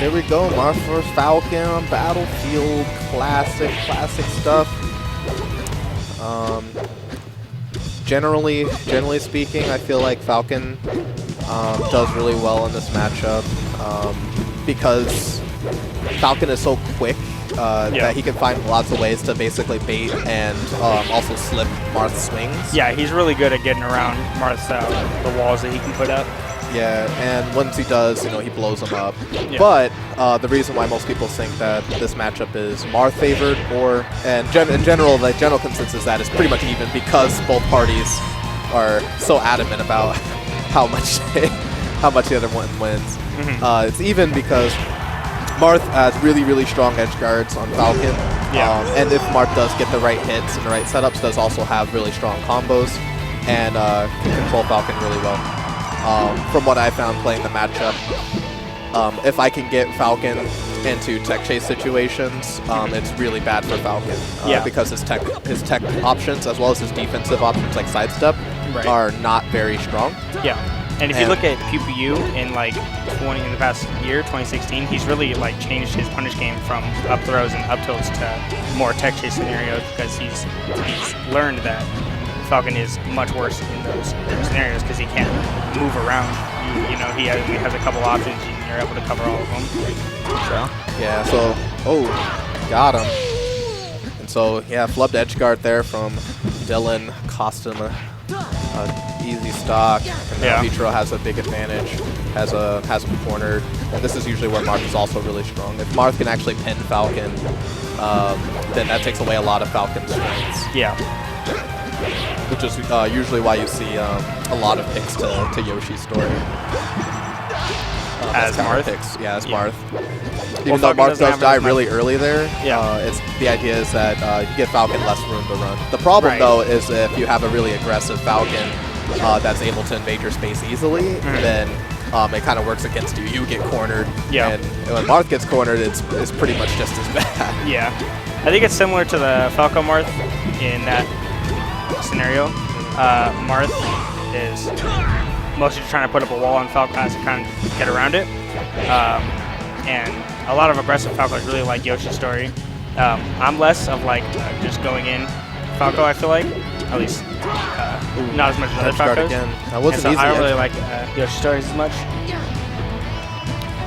here we go. Marth vs. Falcon on Battlefield. Classic stuff. Generally speaking, I feel like Falcon does really well in this matchup because Falcon is so quick that he can find lots of ways to basically bait and also slip Marth's swings. Yeah, he's really good at getting around Marth's the walls that he can put up. Yeah, and once he does, he blows them up. Yeah. But the reason why most people think that this matchup is Marth favored, in general, the general consensus is that it's pretty much even because both parties are so adamant about how much the other one wins. It's even because Marth has really strong edge guards on Falcon. Yeah. And if Marth does get the right hits and the right setups, does also have really strong combos and can control Falcon really well. From what I found playing the matchup, if I can get Falcon into tech chase situations, it's really bad for Falcon because his tech options as well as his defensive options like sidestep are not very strong. Yeah, and if you look at PPU in the past year, 2016, he's really changed his punish game from up throws and up tilts to more tech chase scenarios because he's learned that Falcon is much worse in those scenarios because he can't move around. He has a couple options and you're able to cover all of them. Got him. And so, flubbed edge guard there from Dylan, cost him a easy stock. And now Vitro has a big advantage, has him cornered. And this is usually where Marth is also really strong. If Marth can actually pin Falcon, then that takes away a lot of Falcon's strengths. Yeah. Which is usually why you see a lot of picks to Yoshi's story. As Marth? As Marth. Even though Marth does die really early there, the idea is that you give Falcon less room to run. The problem, though, is if you have a really aggressive Falcon that's able to invade your space easily, then it kind of works against you. You get cornered, and when Marth gets cornered, it's pretty much just as bad. Yeah. I think it's similar to the Falcon Marth in that scenario. Marth is mostly trying to put up a wall on Falcon to kind of get around it. And a lot of aggressive Falcons really like Yoshi's story. I'm less of just going in Falco, I feel like. At least not as much as other Falcos. I don't really like Yoshi's stories as much.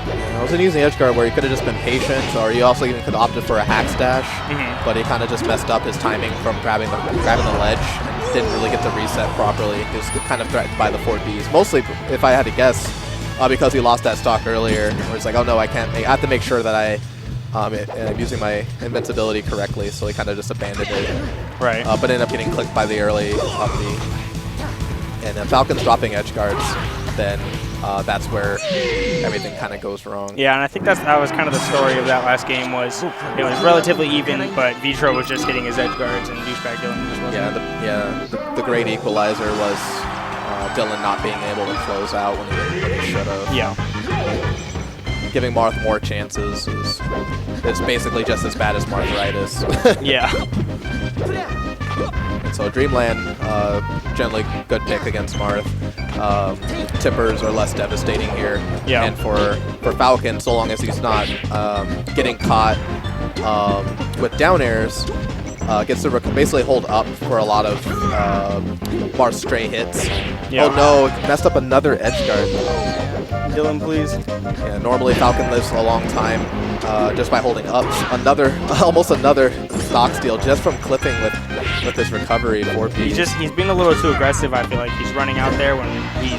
It was an easy edge guard where he could have just been patient, or he also even could have opted for a hack stash, but he kind of just messed up his timing from grabbing the ledge and didn't really get the reset properly. He was kind of threatened by the 4Bs. Mostly, if I had to guess, because he lost that stock earlier, where it's like, oh no, I have to make sure that I'm using my invincibility correctly, so he kind of just abandoned it. Right. But ended up getting clicked by the early up B. And if Falcon's dropping edge guards, then that's where everything kind of goes wrong. Yeah, and I think that was kind of the story of that last game was it was relatively even, but Vitro was just hitting his edge guards and Douchebag Dylan just wasn't. The great equalizer was Dylan not being able to close out when he should have. Yeah. Giving Marth more chances is basically just as bad as Marthritis. Yeah. So Dreamland, generally good pick against Marth. Tippers are less devastating here. Yeah. And for Falcon, so long as he's not getting caught with down airs, gets to basically hold up for a lot of Marth's stray hits. Yeah. Oh no, messed up another edge guard. Dylan, please. Yeah, normally Falcon lives a long time just by holding up. Almost another stock steal just from clipping with this recovery 4P. He's being a little too aggressive. I feel like he's running out there when he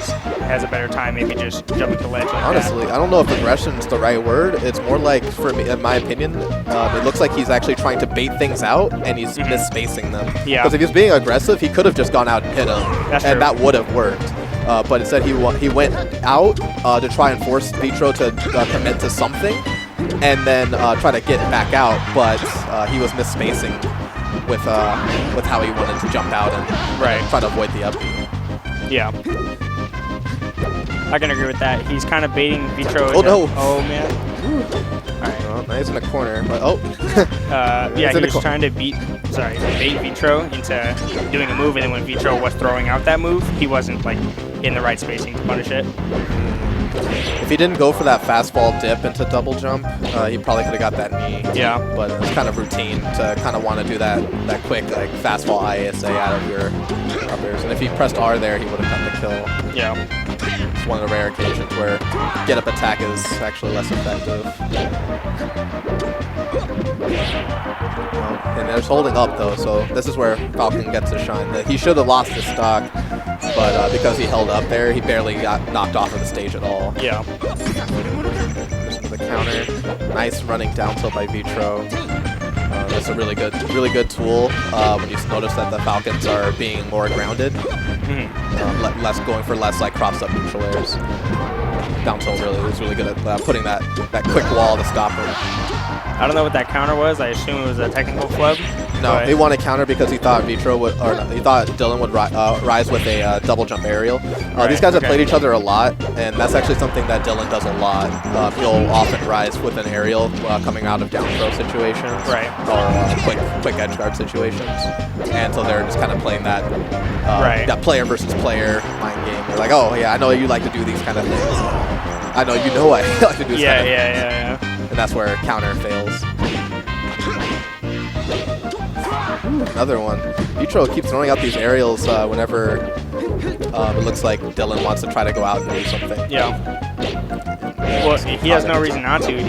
has a better time, maybe just jumping to ledge. Honestly, I don't know if aggression is the right word. It's more like, for me, in my opinion, it looks like he's actually trying to bait things out and he's misspacing them. Yeah. Because if he was being aggressive, he could have just gone out and hit him, and that would have worked. But instead, he went out to try and force Vitro to commit to something, and then try to get back out. But he was misspacing with how he wanted to jump out and try to avoid the up. Yeah, I can agree with that. He's kind of baiting Vitro. Oh no! Oh man! All right. Well, he's in the corner, but yeah, he was trying to bait Vitro into doing a move, and then when Vitro was throwing out that move, he wasn't in the right spacing to punish it. If he didn't go for that fastball dip into double jump, he probably could have got that knee. Yeah. But it's kind of routine to kind of want to do that quick like fastball ISA out of your uppers. And if he pressed R there, he would have gotten the kill. Yeah. It's one of the rare occasions where get up attack is actually less effective. And there's holding up though, so this is where Falcon gets to shine. He should have lost his stock, but because he held up there, he barely got knocked off of the stage at all. Yeah. The counter, nice running down tilt by Vitro. That's a really good tool when you notice that the Falcons are being more grounded, less going for less like crops up neutral airs. Down tilt was really good at putting that quick wall to stop him. I don't know what that counter was. I assume it was a technical flub. No, he wanted counter because he thought Vitro would, or he thought Dylan would rise with a double jump aerial. These guys have played each other a lot, and that's actually something that Dylan does a lot. He'll often rise with an aerial coming out of down throw situations, or quick edge guard situations, and so they're just kind of playing that that player versus player mind game. They're like, oh yeah, I know you like to do these kind of things. I know you know I like to do this kind of things. And that's where counter fails. Another one. Vitro keeps throwing out these aerials whenever it looks like Dylan wants to try to go out and do something. Yeah. Well, he has no reason not to.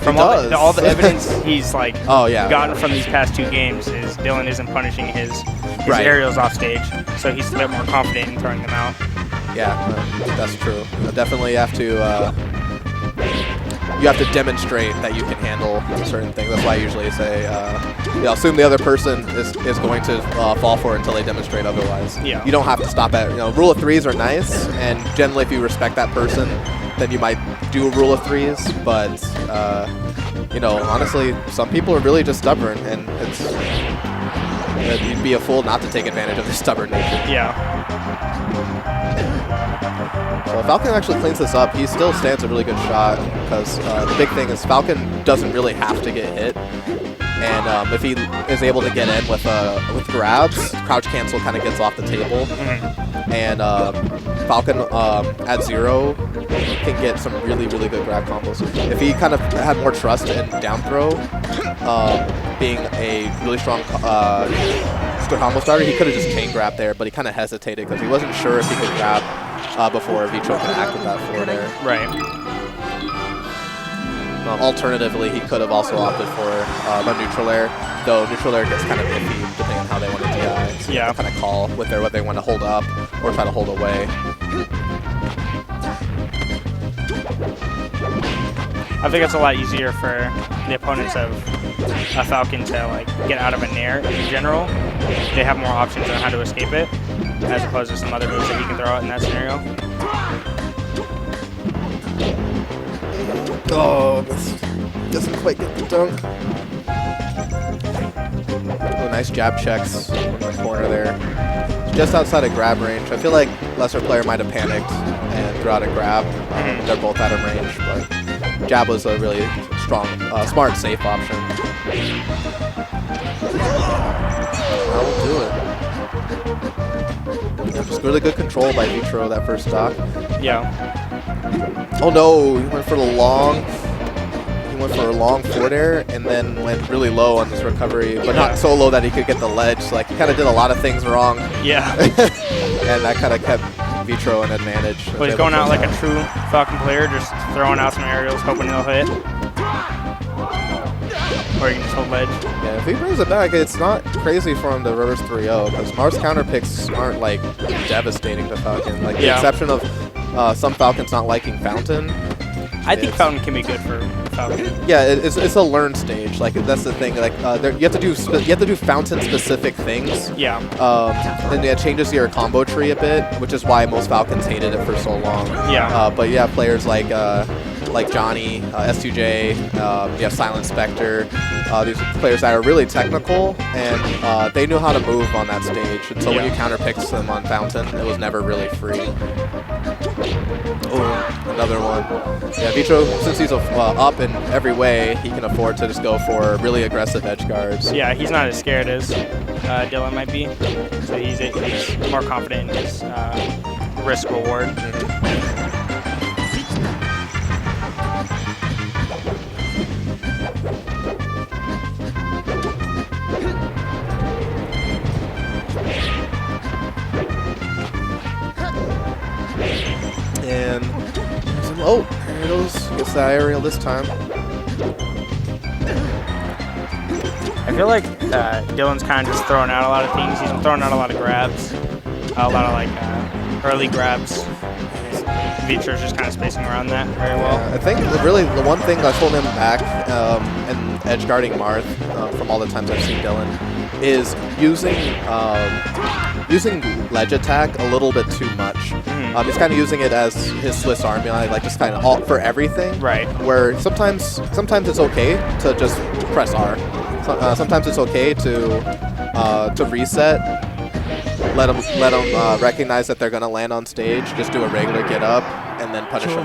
From all the evidence he's like gotten from these past 2 games is Dylan isn't punishing his aerials off stage, so he's a bit more confident in throwing them out. Yeah, that's true. You definitely have to. You have to demonstrate that you can handle certain things. That's why I usually say, assume the other person is going to fall for it until they demonstrate otherwise. Yeah. You don't have to stop at, rule of threes are nice, and generally if you respect that person, then you might do a rule of threes, but, honestly, some people are really just stubborn, and you'd be a fool not to take advantage of their stubborn nature. Yeah. So if Falcon actually cleans this up, he still stands a really good shot because the big thing is Falcon doesn't really have to get hit. And if he is able to get in with grabs, crouch cancel kind of gets off the table. And Falcon at 0 can get some really good grab combos. If he kind of had more trust in down throw, being a really strong combo starter, he could have just chain grabbed there, but he kind of hesitated because he wasn't sure if he could grab before Vitro could act with that forward air. Right. Alternatively, he could have also opted for a neutral air, though neutral air gets kind of iffy depending on how they want to DI. So they kind of call with what they want to hold up or try to hold away. I think it's a lot easier for the opponents of a Falcon to get out of a nair in general. They have more options on how to escape it, as opposed to some other moves that he can throw out in that scenario. Oh, doesn't quite get the dunk. Oh, nice jab checks in the corner there. Just outside of grab range. I feel like lesser player might have panicked and threw out a grab. They're both out of range, but jab was a really strong, smart, safe option. That'll do it. Just really good control by Vitro that first stock. Yeah. Oh no, he went for the long. He went for a long forward air and then went really low on this recovery, but not so low that he could get the ledge. So, he kind of did a lot of things wrong. Yeah. And that kind of kept Vitro an advantage. Well, he's going out like a true Falcon player, just throwing out some aerials, hoping he'll hit. Or you can just hold ledge. Yeah, if he brings it back, it's not crazy for him to reverse 3-0 because Marth's counter picks aren't devastating to Falcon. The exception of some Falcons not liking Fountain. I think Fountain can be good for Falcon. Yeah, it's a learn stage. That's the thing. You have to do Fountain specific things. Yeah. And it changes your combo tree a bit, which is why most Falcons hated it for so long. Yeah. But you have players like Johnny, S2J, you have Silent Spectre, these players that are really technical, and they knew how to move on that stage. And so when you counterpicked them on Fountain, it was never really free. Oh, another one. Yeah, Vitro, since he's up in every way, he can afford to just go for really aggressive edge guards. Yeah, he's not as scared as Dylan might be, so he's more confident in his risk reward. and oh, there goes, gets that aerial this time. I feel like Dylan's kind of just throwing out a lot of things. He's been throwing out a lot of grabs, a lot of like early grabs. Vitro's just kind of spacing around that very well. I think really the one thing that's holding him back and edge guarding Marth from all the times I've seen Dylan is using ledge attack a little bit too much. He's kind of using it as his Swiss Army knife, like just kind of all for everything. Right. Where sometimes it's okay to just press R. Sometimes it's okay to reset. Let them recognize that they're gonna land on stage. Just do a regular get up and then punish them.